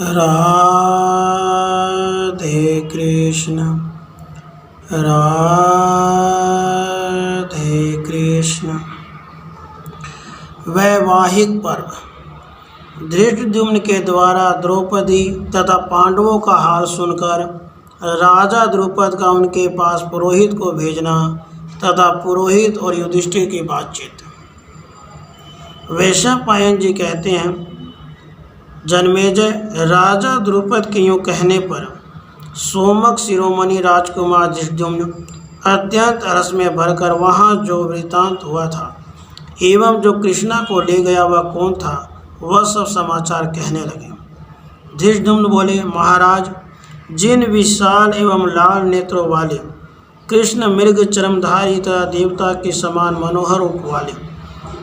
राधे कृष्ण राधे कृष्ण। वैवाहिक पर्व। धृष्टद्युम्न के द्वारा द्रौपदी तथा पांडवों का हाल सुनकर राजा द्रुपद का उनके पास पुरोहित को भेजना तथा पुरोहित और युधिष्ठिर की बातचीत। वैशंपायन जी कहते हैं, जन्मेजय, राजा द्रुपद के यूँ कहने पर सोमक शिरोमणि राजकुमार धृष्टद्युम्न अत्यंत रस में भरकर वहाँ जो वृतांत हुआ था एवं जो कृष्णा को ले गया वह कौन था, वह सब समाचार कहने लगे। धृष्टद्युम्न बोले, महाराज, जिन विशाल एवं लाल नेत्रों वाले कृष्ण मृग चरमधारी तथा देवता के समान मनोहर रूप वाले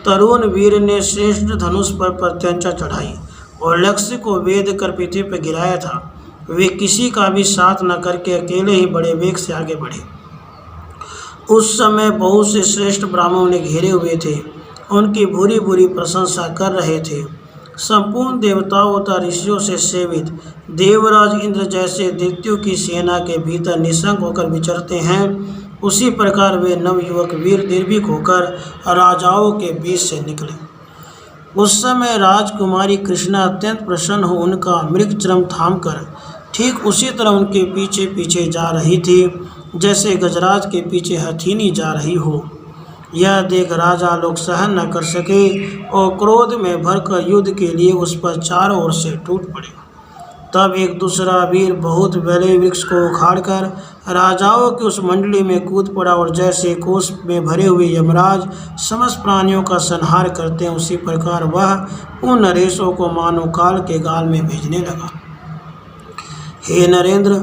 तरुण वीर ने श्रेष्ठ धनुष पर प्रत्यंचा चढ़ाई और लक्ष्य को वेद कर पृथ्वी पर गिराया था, वे किसी का भी साथ न करके अकेले ही बड़े वेग से आगे बढ़े। उस समय बहुत से श्रेष्ठ ब्राह्मणों ने घेरे हुए थे, उनकी बुरी बुरी प्रशंसा कर रहे थे। संपूर्ण देवताओं तथा ऋषियों से सेवित देवराज इंद्र जैसे दैत्यों की सेना के भीतर निशंक होकर विचरते हैं, उसी प्रकार वे नवयुवक वीर निर्भीक होकर राजाओं के बीच से निकले। उस समय राजकुमारी कृष्णा अत्यंत प्रसन्न हो उनका मृगचर्म थामकर ठीक उसी तरह उनके पीछे पीछे जा रही थी जैसे गजराज के पीछे हथिनी जा रही हो। यह देख राजा लोग सहन न कर सके और क्रोध में भरकर युद्ध के लिए उस पर चारों ओर से टूट पड़े। तब एक दूसरा वीर बहुत बड़े वृक्ष को उखाड़कर राजाओं की उस मंडली में कूद पड़ा और जैसे कोष में भरे हुए यमराज समस्त प्राणियों का संहार करते हैं, उसी प्रकार वह उन नरेशों को मानो काल के गाल में भेजने लगा। हे नरेंद्र,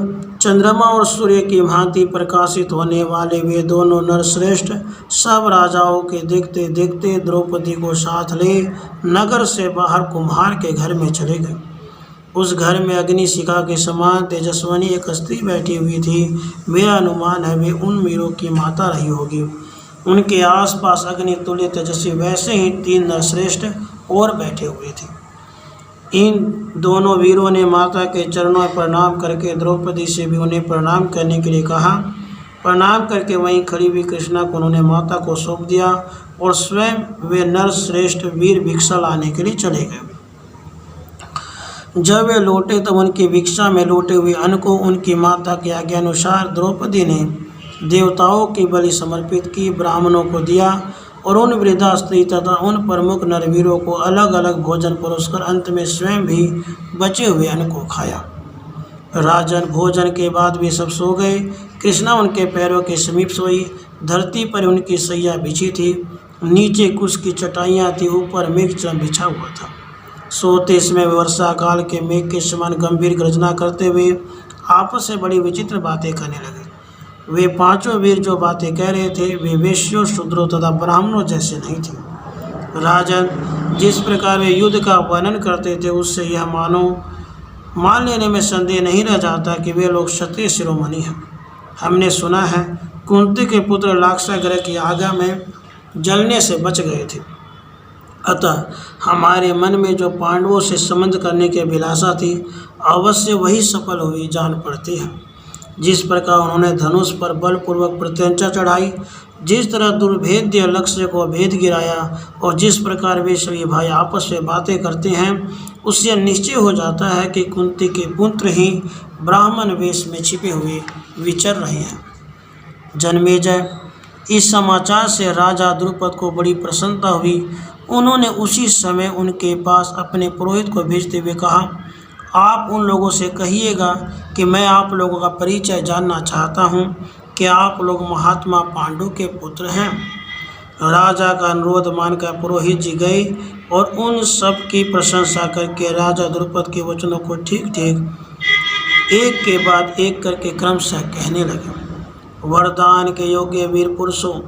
चंद्रमा और सूर्य की भांति प्रकाशित होने वाले वे दोनों नरश्रेष्ठ सब राजाओं के देखते देखते द्रौपदी को साथ ले नगर से बाहर कुम्हार के घर में चले गए। उस घर में अग्निशिखा के समान तेजस्वनी एक स्त्री बैठी हुई थी। मेरा अनुमान है वे उन वीरों की माता रही होगी। उनके आसपास अग्नि तुल्य तेजस्वी वैसे ही 3 नरश्रेष्ठ और बैठे हुए थे। इन दोनों वीरों ने माता के चरणों में प्रणाम करके द्रौपदी से भी उन्हें प्रणाम करने के लिए कहा। प्रणाम करके वहीं खड़ी हुई कृष्णा को उन्होंने माता को सौंप दिया और स्वयं वे नरश्रेष्ठ वीर भिक्षा लाने के लिए चले गए। जब वे लौटे तब उनकी भिक्षा में लौटे हुए अन्न को उनकी माता के आज्ञा अनुसार द्रौपदी ने देवताओं की बलि समर्पित की, ब्राह्मणों को दिया और उन वृद्धा स्त्री तथा उन प्रमुख नरवीरों को अलग अलग भोजन परोसकर अंत में स्वयं भी बचे हुए अन्न को खाया। राजन, भोजन के बाद वे सब सो गए। कृष्णा उनके पैरों के समीप सोई। धरती पर उनकी सैया बिछी थी, नीचे कुश की चटाइयाँ थी, ऊपर मृगचर्म बिछा हुआ था। सोते समय वर्षा काल के मेघ के समान गंभीर गर्जना करते हुए आपस में बड़ी विचित्र बातें करने लगे। वे 5 वीर जो बातें कह रहे थे वे वेश्यों, शूद्रों तथा ब्राह्मणों जैसे नहीं थे। राजन, जिस प्रकार वे युद्ध का वर्णन करते थे उससे यह मान लेने में संदेह नहीं रह जाता कि वे लोग क्षत्रिय शिरोमणि हैं। हमने सुना है कुंती के पुत्र लाक्षागृह की आगा में जलने से बच गए थे, अतः हमारे मन में जो पांडवों से संबंध करने की अभिलाषा थी अवश्य वही सफल हुई जान पड़ती है। जिस प्रकार उन्होंने धनुष पर बलपूर्वक प्रत्यंचा चढ़ाई, जिस तरह दुर्भेद्य लक्ष्य को भेद गिराया और जिस प्रकार वे सभी भाई आपस में बातें करते हैं, उससे निश्चय हो जाता है कि कुंती के पुत्र ही ब्राह्मण वेश में छिपे हुए विचर रहे हैं। जन्मेजय, इस समाचार से राजा द्रुपद को बड़ी प्रसन्नता हुई। उन्होंने उसी समय उनके पास अपने पुरोहित को भेजते हुए कहा, आप उन लोगों से कहिएगा कि मैं आप लोगों का परिचय जानना चाहता हूँ कि आप लोग महात्मा पांडु के पुत्र हैं। राजा का अनुरोध मानकर पुरोहित जी गए और उन सब की प्रशंसा करके राजा द्रुपद के वचनों को ठीक ठीक एक के बाद एक करके क्रमशः कहने लगे। वरदान के योग्य वीर पुरुषों,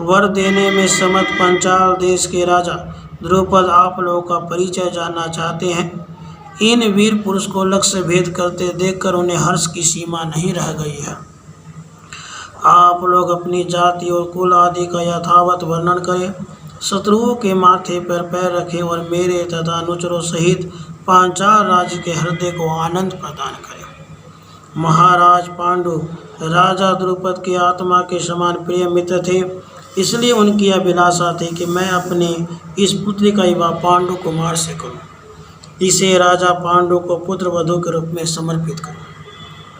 वर देने में समर्थ पंचाल देश के राजा द्रुपद आप लोगों का परिचय जानना चाहते हैं। इन वीर पुरुष को लक्ष्य भेद करते देखकर उन्हें हर्ष की सीमा नहीं रह गई है। आप लोग अपनी जाति और कुल आदि का यथावत वर्णन करें, शत्रुओं के माथे पर पैर रखें और मेरे तथा अनुचरों सहित पांचाल राज्य के हृदय को आनंद प्रदान करे। महाराज पांडु राजा द्रुपद की आत्मा के समान प्रिय मित्र थे, इसलिए उनकी अभिलाषा थी कि मैं अपनी इस पुत्री का विवाह पांडु कुमार से करूं, इसे राजा पांडु को पुत्र वधू के रूप में समर्पित करूं।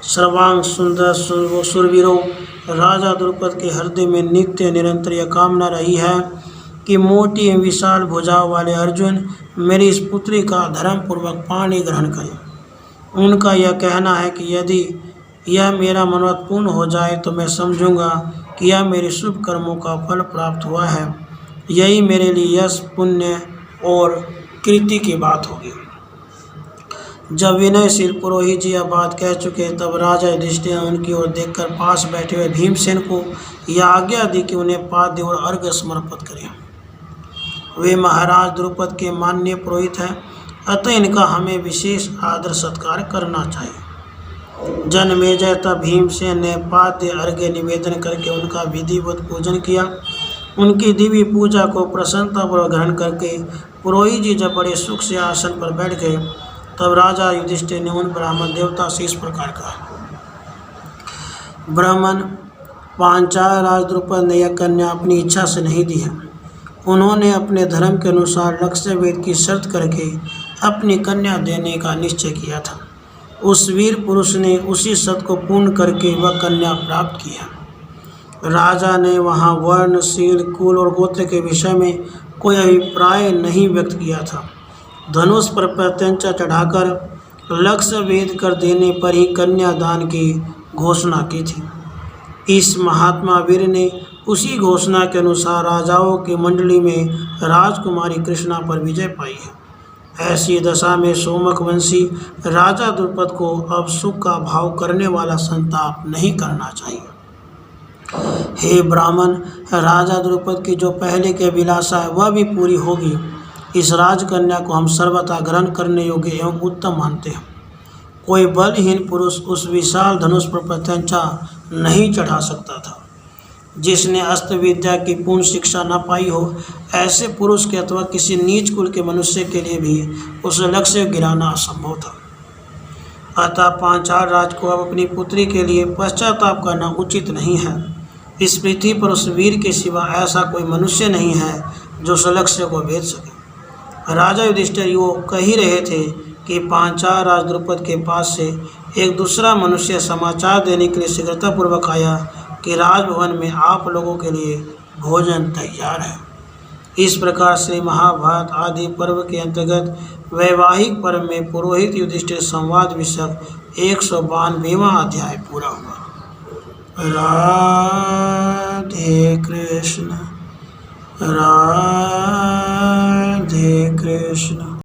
सर्वांग सुंदर सुरवीरों, राजा द्रुपद के हृदय में नित्य निरंतर यह कामना रही है कि मोटी एवं विशाल भुजाओं वाले अर्जुन मेरी इस पुत्री का धर्मपूर्वक पाणी ग्रहण करें। उनका यह कहना है कि यदि यह मेरा मनोरथ पूर्ण हो जाए तो मैं समझूंगा कि यह मेरे शुभ कर्मों का फल प्राप्त हुआ है। यही मेरे लिए यश, पुण्य और कीर्ति की बात होगी। जब विनयशील पुरोहित जी यह बात कह चुके तब राजा युधिष्ठिर ने उनकी ओर देखकर पास बैठे हुए भीमसेन को यह आज्ञा दी कि उन्हें पाद्य और अर्घ्य समर्पित करें। वे महाराज द्रुपद के माननीय पुरोहित हैं, अतः इनका हमें विशेष आदर सत्कार करना चाहिए। जन्मेजय तब भीमसेन ने पाद्य अर्घ्य निवेदन करके उनका विधिवत पूजन किया। उनकी दिव्य पूजा को प्रसन्नतापूर्वक ग्रहण करके पुरोहित जी जब बड़े सुख से आसन पर बैठ गए तब राजा युधिष्ठिर ने उन ब्राह्मण देवता से इस प्रकार कहा। ब्राह्मण, पांचाल राज द्रुपद ने यह कन्या अपनी इच्छा से नहीं दी है। उन्होंने अपने धर्म के अनुसार लक्ष्यवेद की शर्त करके अपनी कन्या देने का निश्चय किया था। उस वीर पुरुष ने उसी शर्त को पूर्ण करके वह कन्या प्राप्त किया। राजा ने वहाँ वर्ण, शील, कुल और गोत्र के विषय में कोई अभिप्राय नहीं व्यक्त किया था। धनुष पर प्रत्यंचा चढ़ाकर लक्ष्यवेद कर देने पर ही कन्यादान की घोषणा की थी। इस महात्मा वीर ने उसी घोषणा के अनुसार राजाओं की मंडली में राजकुमारी कृष्णा पर विजय पाई है। ऐसी दशा में सोमक वंशी राजा द्रुपद को अब सुख का भाव करने वाला संताप नहीं करना चाहिए। हे ब्राह्मण, राजा द्रुपद की जो पहले की अभिलाषा है वह भी पूरी होगी। इस राजकन्या को हम सर्वथा ग्रहण करने योग्य एवं उत्तम मानते हैं। कोई बलहीन पुरुष उस विशाल धनुष पर प्रत्यंचा नहीं चढ़ा सकता था। जिसने अस्त्र विद्या की पूर्ण शिक्षा न पाई हो, ऐसे पुरुष के अथवा किसी नीच कुल के मनुष्य के लिए भी उस लक्ष्य गिराना असंभव था। अतः पांचाल राज को अब अपनी पुत्री के लिए पश्चाताप करना उचित नहीं है। इस पृथ्वी पर उस वीर के सिवा ऐसा कोई मनुष्य नहीं है जो उस लक्ष्य को भेद सके। राजा युधिष्ठिर यो कह ही रहे थे कि पांचाल राज द्रुपद के पास से एक दूसरा मनुष्य समाचार देने के लिए शीघ्रतापूर्वक आया कि राजभवन में आप लोगों के लिए भोजन तैयार है। इस प्रकार से महाभारत आदि पर्व के अंतर्गत वैवाहिक पर्व में पुरोहित युधिष्ठिर संवाद विषयक 192वां अध्याय पूरा हुआ। राधे कृष्ण, राधे कृष्ण।